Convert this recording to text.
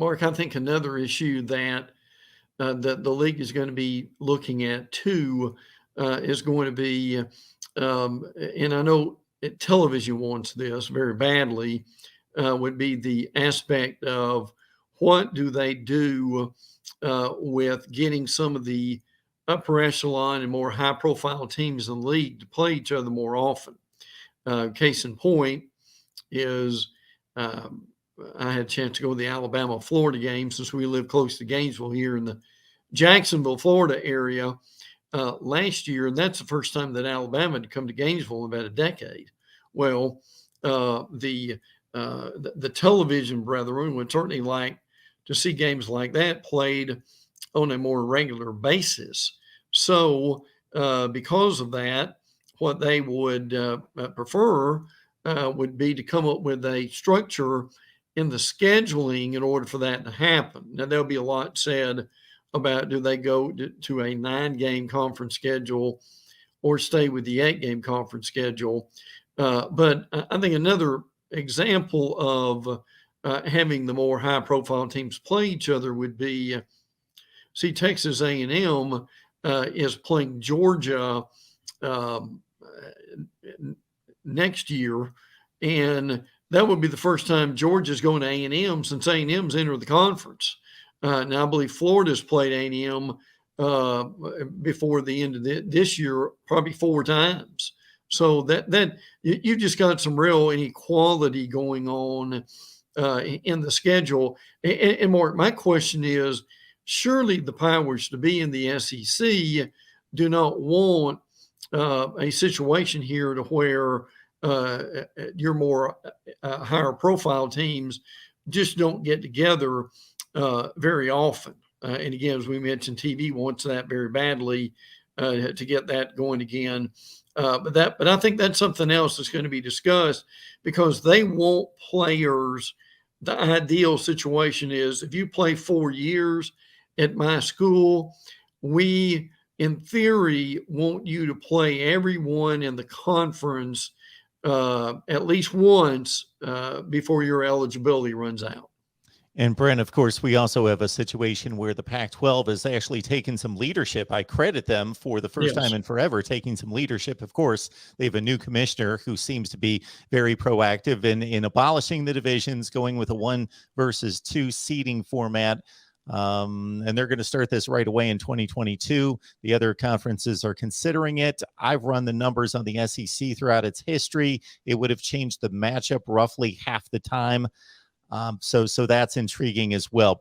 Mark, I think another issue that the league is going to be looking at too is going to be, and I know television wants this very badly, would be the aspect of what do they do with getting some of the upper echelon and more high profile teams in the league to play each other more often. Case in point is um, I had a chance to go to the Alabama-Florida game since we live close to Gainesville here in the Jacksonville, Florida area last year, and that's the first time that Alabama had come to Gainesville in about a decade. Well, the television brethren would certainly like to see games like that played on a more regular basis. So, because of that, what they would prefer would be to come up with a structure in the scheduling in order for that to happen. Now, there'll be a lot said about do they go to a 9-game conference schedule or stay with the 8-game conference schedule. But I think another example of having the more high-profile teams play each other would be, see, Texas A&M is playing Georgia next year, and that would be the first time Georgia's going to A&M since A&M's entered the conference. Now, I believe Florida's played A&M before the end of this year, probably 4 times. So that you just got some real inequality going on in the schedule. And Mark, my question is, surely the powers to be in the SEC do not want a situation here to where your more higher profile teams just don't get together very often. And again, as we mentioned, TV wants that very badly to get that going again. But I think that's something else that's going to be discussed because they want players. The ideal situation is if you play 4 years at my school, we, in theory, want you to play everyone in the conference at least once before your eligibility runs out. And Brent, of course, we also have a situation where the Pac-12 has actually taken some leadership. I credit them for the first time in forever taking some leadership. Of course, they have a new commissioner who seems to be very proactive in abolishing the divisions, going with a 1 versus 2 seeding format. And they're going to start this right away in 2022. The other conferences are considering it. I've run the numbers on the SEC throughout its history. It would have changed the matchup roughly half the time. So that's intriguing as well.